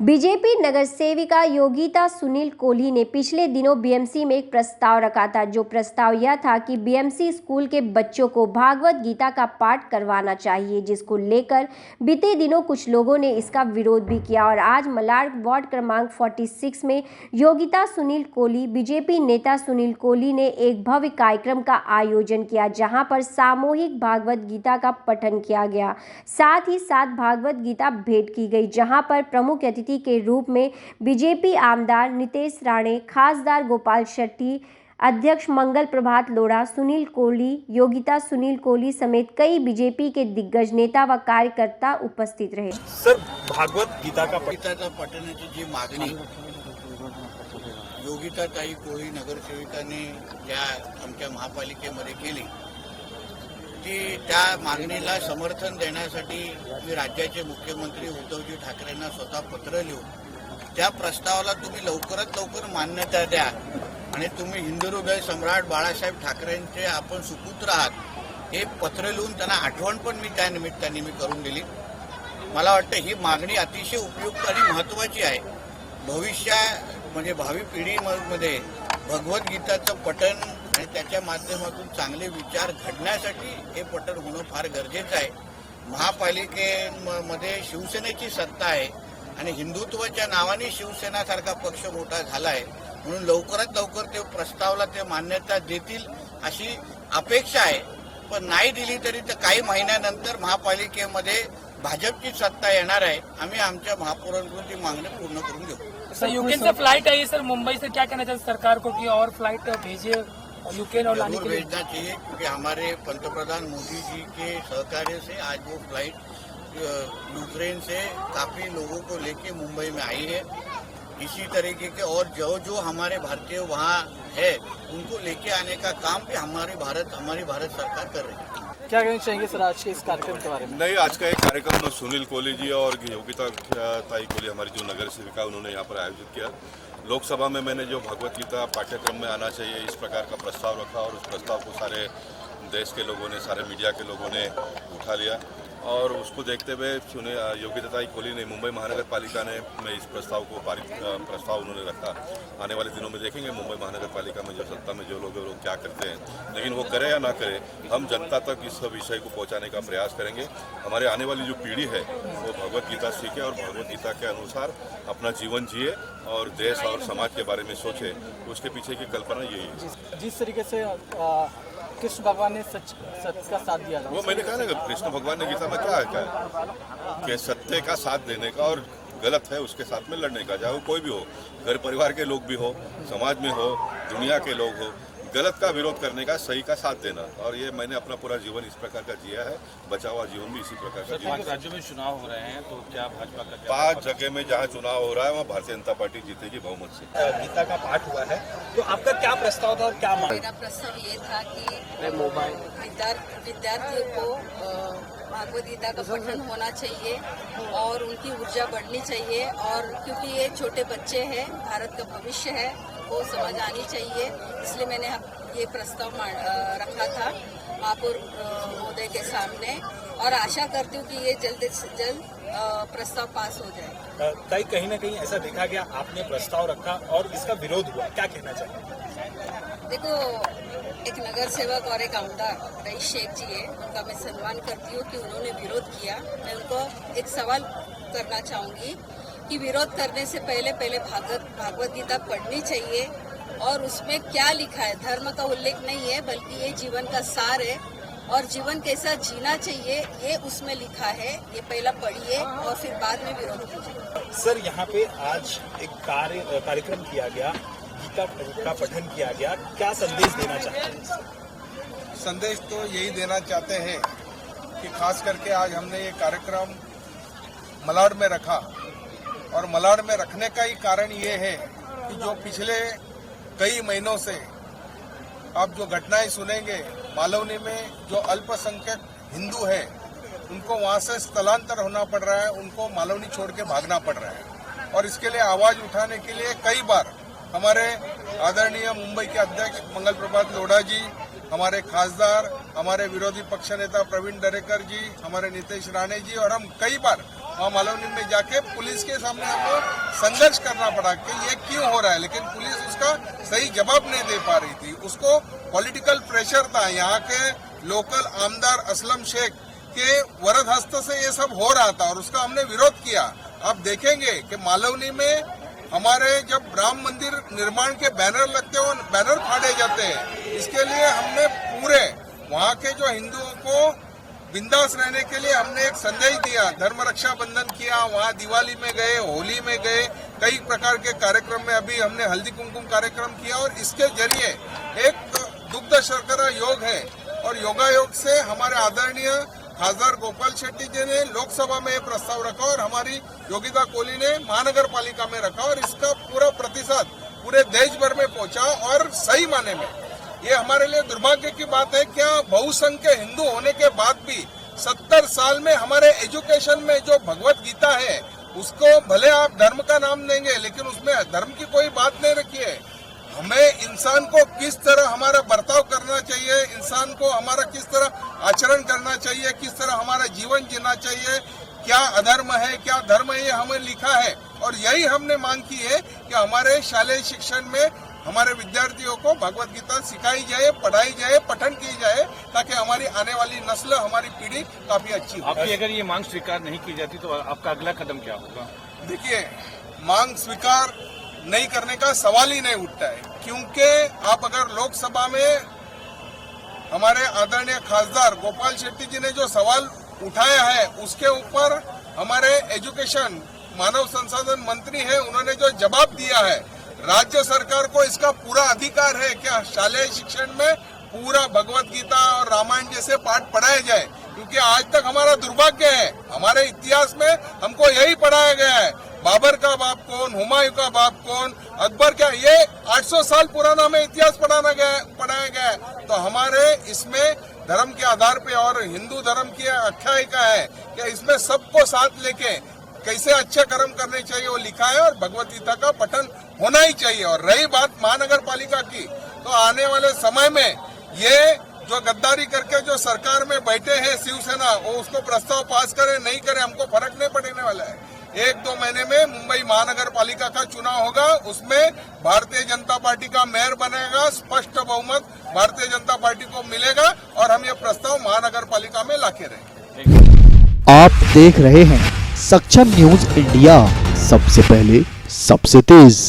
BJP नगर सेविका योगिता सुनील कोहली ने पिछले दिनों बीएमसी में एक प्रस्ताव रखा था। जो प्रस्ताव यह था कि बीएमसी स्कूल के बच्चों को भागवत गीता का पाठ करवाना चाहिए, जिसको लेकर बीते दिनों कुछ लोगों ने इसका विरोध भी किया। और आज मलाड वार्ड क्रमांक 46 में योगिता सुनील कोहली, बीजेपी नेता सुनील कोहली ने एक भव्य कार्यक्रम का आयोजन किया, जहां पर सामूहिक भागवत गीता का पठन किया गया। साथ ही साथ भागवत गीता भेंट की गई, जहां पर प्रमुख अतिथि के रूप में बीजेपी आमदार नितेश राणे, खासदार गोपाल शेट्टी, अध्यक्ष मंगल प्रभात लोढ़ा, सुनील कोहली, योगिता सुनील कोहली समेत कई बीजेपी के दिग्गज नेता व कार्यकर्ता उपस्थित रहे। सर, भागवत गीता का पठणाची जी मागणी योगिता ताई कोहली नगरसेविकांनी ज्या आमच्या महापालिकेमध्ये केली, ती त्या मागणीला समर्थन देण्यासाठी मी राज्याचे मुख्यमंत्री उद्धवजी ठाकरेंना स्वतः पत्र लिहून त्या प्रस्तावाला तुम्ही लवकरात लवकर मान्यता द्या आणि तुम्ही हिंदू हृदय सम्राट बाळासाहेब ठाकरेंचे आपण सुपुत्र आहात हे पत्र लिहून त्यांना आठवण पण मी त्या निमित्ताने करून दिली। मला वाटतं ही मागणी अतिशय उपयुक्त आणि महत्त्वाची आहे। भविष्य म्हणजे भावी पिढीमध्ये भगवद्गीताचं पठण आणि त्याच्या माध्यमातून चांगले विचार घडण्यासाठी हे पठण होणं फार गरजेचं आहे। महापालिकेमध्ये शिवसेनेची सत्ता आहे आणि हिंदुत्वाच्या नावाने शिवसेनासारखा पक्ष मोठा झाला आहे, म्हणून लवकरात लवकर ते प्रस्तावाला ते मान्यता देतील अशी अपेक्षा आहे। पण नाही दिली तरी तर काही महिन्यानंतर महापालिकेमध्ये भाजपची सत्ता येणार आहे। आम्ही आमच्या महापौरांकडून ती मागणी पूर्ण करून घेऊ। सर, यूक्रेन से फ्लाइट आई है सर, मुंबई से क्या कहना चाहिए सरकार को कि और फ्लाइट भेजे यूक्रेन और लाने के लिए? भेजना चाहिए, क्योंकि हमारे पंतप्रधान मोदी जी के सहकार्य से आज वो फ्लाइट यूक्रेन से काफी लोगों को लेके मुंबई में आई है। इसी तरीके के और जो हमारे भारतीय वहाँ है उनको लेके आने का काम भी हमारी भारत सरकार कर रही है। क्या कहना चाहेंगे सर आज के इस कार्यक्रम के बारे में? नहीं, आज का एक कार्यक्रम सुनील कोहली जी और योगिता ताई कोहली हमारी जो नगर सेविका उन्होंने यहाँ पर आयोजित किया। लोकसभा में मैंने जो भगवत गीता पाठ्यक्रम में आना चाहिए इस प्रकार का प्रस्ताव रखा और उस प्रस्ताव को सारे देश के लोगों ने, सारे मीडिया के लोगों ने उठा लिया और उसको देखते हुए योगिता ताई कोहली ने मुंबई महानगर पालिका ने में इस प्रस्ताव को प्रस्ताव उन्होंने रखा। आने वाले दिनों में देखेंगे मुंबई महानगर पालिका में जो सत्ता में जो लोग हैं वो क्या करते हैं, लेकिन वो करे या ना करे हम जनता तक इस विषय को पहुंचाने का प्रयास करेंगे। हमारे आने वाली जो पीढ़ी है वो भगवत गीता सीखे और भगवत गीता के अनुसार अपना जीवन जिए और देश और समाज के बारे में सोचे। उसके पीछे की कल्पना यही है। जिस तरीके से कृष्ण भगवान ने सच का साथ दिया, वो मैंने कहा ना कि कृष्ण भगवान ने गीता में क्या है कि सत्य का साथ देने का और गलत है उसके साथ में लड़ने का, चाहे वो कोई भी हो, घर परिवार के लोग भी हो, समाज में हो, दुनिया के लोग हो, गलत का विरोध करने का, सही का साथ देना। और ये मैंने अपना पूरा जीवन इस प्रकार का जिया है, बचा हुआ जीवन भी इसी प्रकार का। 5 राज्यों में चुनाव हो रहे हैं, तो क्या भाजपा का 5 जगह में जहाँ चुनाव हो रहा है वहाँ भारतीय जनता पार्टी जीतेगी बहुमत से। गीता का पाठ हुआ है, तो आपका क्या प्रस्ताव था और क्या मांग? मेरा प्रस्ताव ये था कि विद्यार्थियों को भागवत गीता का पठन होना चाहिए और उनकी ऊर्जा बढ़नी चाहिए, और क्योंकि ये छोटे बच्चे हैं, भारत का भविष्य है, वो समझ आनी चाहिए, इसलिए मैंने ये प्रस्ताव रखा था महापौर महोदय के सामने और आशा करती हूँ कि ये जल्द से जल्द प्रस्ताव पास हो जाए। कहीं ना कहीं ऐसा देखा गया आपने प्रस्ताव रखा और इसका विरोध हुआ, क्या कहना चाहिए? देखो, एक नगर सेवक और एक आमदार रईस शेख जी है, उनका मैं सम्मान करती हूँ कि उन्होंने विरोध किया। मैं उनको एक सवाल करना चाहूंगी कि विरोध करने से पहले भागवत गीता पढ़नी चाहिए और उसमें क्या लिखा है, धर्म का उल्लेख नहीं है बल्कि ये जीवन का सार है और जीवन कैसा जीना चाहिए ये उसमें लिखा है। ये पहला पढ़िए और फिर बाद में विरोध कीजिए। सर, यहाँ पे आज एक कार्यक्रम किया गया, गीता का पठन किया गया, क्या संदेश देना चाहते हैं? संदेश तो यही देना चाहते हैं कि खास करके आज हमने ये कार्यक्रम मलाड में रखा और मलाड में रखने का ही कारण ये है कि जो पिछले कई महीनों से आप जो घटनाएं सुनेंगे, मालवनी में जो अल्पसंख्यक हिंदू है उनको वहां से स्थलांतर होना पड़ रहा है, उनको मालवनी छोड़ के भागना पड़ रहा है। और इसके लिए आवाज उठाने के लिए कई बार हमारे आदरणीय मुंबई के अध्यक्ष मंगल प्रभात लोढ़ा जी, हमारे खासदार, हमारे विरोधी पक्ष नेता प्रवीण दरेकर जी, हमारे नितेश राणे जी और हम कई बार वहाँ मालवनी में जाके पुलिस के सामने हमको संघर्ष करना पड़ा कि ये क्यों हो रहा है, लेकिन पुलिस उसका सही जवाब नहीं दे पा रही थी। उसको पॉलिटिकल प्रेशर था, यहाँ के लोकल आमदार असलम शेख के वरद हस्त से ये सब हो रहा था और उसका हमने विरोध किया। आप देखेंगे कि मालवनी में हमारे जब राम मंदिर निर्माण के बैनर लगते हो, बैनर फाड़े जाते हैं, इसके लिए हमने पूरे वहाँ के जो हिंदुओं को बिंदास रहने के लिए हमने एक संदेश दिया, धर्म रक्षा बंधन किया, वहाँ दिवाली में गए, होली में गए, कई प्रकार के कार्यक्रम में अभी हमने हल्दी कुमकुम कार्यक्रम किया और इसके जरिए एक दुग्ध शर्करा योग है और योगायोग से हमारे आदरणीय खासदार गोपाल शेट्टी जी ने लोकसभा में प्रस्ताव रखा और हमारी योगिता कोहली ने महानगर पालिका में रखा और इसका पूरा प्रतिशत पूरे देश भर में पहुंचा और सही माने में ये हमारे लिए दुर्भाग्य की बात है। क्या बहुसंख्य हिंदू होने के बाद भी 70 साल में हमारे एजुकेशन में जो भगवत गीता है उसको भले आप धर्म का नाम देंगे लेकिन उसमें धर्म की कोई बात नहीं रखी है। हमें इंसान को किस तरह हमारा बर्ताव करना चाहिए, इंसान को हमारा किस तरह आचरण करना चाहिए, किस तरह हमारा जीवन जीना चाहिए, क्या अधर्म है क्या धर्म है, ये हमें लिखा है और यही हमने मांग की है कि हमारे शालेय शिक्षण में हमारे विद्यार्थियों को भगवत गीता सिखाई जाए, पढ़ाई जाए, पठन की जाए ताकि हमारी आने वाली नस्ल, हमारी पीढ़ी काफी अच्छी हो। आपकी अगर ये मांग स्वीकार नहीं की जाती तो आपका अगला कदम क्या होगा? देखिए, मांग स्वीकार नहीं करने का सवाल ही नहीं उठता है, क्योंकि आप अगर लोकसभा में हमारे आदरणीय खासदार गोपाल शेट्टी जी ने जो सवाल उठाया है उसके ऊपर हमारे एजुकेशन मानव संसाधन मंत्री है, उन्होंने जो जवाब दिया है, राज्य सरकार को इसका पूरा अधिकार है क्या शालेय शिक्षण में पूरा भगवत गीता और रामायण जैसे पाठ पढ़ाए जाए, क्योंकि आज तक हमारा दुर्भाग्य है, हमारे इतिहास में हमको यही पढ़ाया गया है, बाबर का बाप कौन, हुमायूं का बाप कौन, अकबर क्या, ये 800 साल पुराना हमें इतिहास पढ़ाया गया है। तो हमारे इसमें धर्म के आधार पे और हिंदू धर्म की आख्यायिका है कि इसमें सबको साथ लेके कैसे अच्छे कर्म करने चाहिए वो लिखा है और भगवत गीता का पठन होना ही चाहिए। और रही बात महानगर पालिका की, तो आने वाले समय में ये जो गद्दारी करके जो सरकार में बैठे हैं शिवसेना, वो उसको प्रस्ताव पास करे नहीं करे हमको फर्क नहीं पड़ने वाला है। 1-2 महीने में मुंबई महानगर पालिका का चुनाव होगा, उसमें भारतीय जनता पार्टी का मेयर बनेगा, स्पष्ट बहुमत भारतीय जनता पार्टी को मिलेगा और हम ये प्रस्ताव महानगर पालिका में लाके रहेंगे। आप देख रहे हैं सक्षम न्यूज इंडिया, सबसे पहले सबसे तेज।